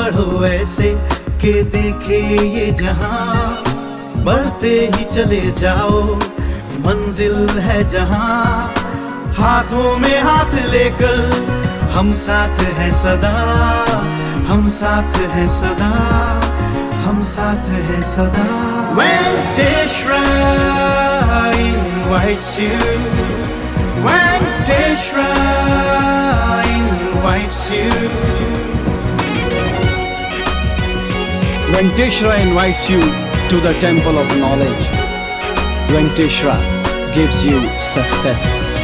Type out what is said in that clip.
बढ़ो ऐसे कि देखे ये जहां, बढ़ते ही चले जाओ मंजिल है जहां। हाथों में हाथ लेकर हम साथ हैं सदा, हम साथ हैं सदा, हम साथ हैं सदा। Venkateshwara invites you, Venkateshwara invites you. Venkateshwara invites you to the temple of knowledge. Venkateshwara gives you success.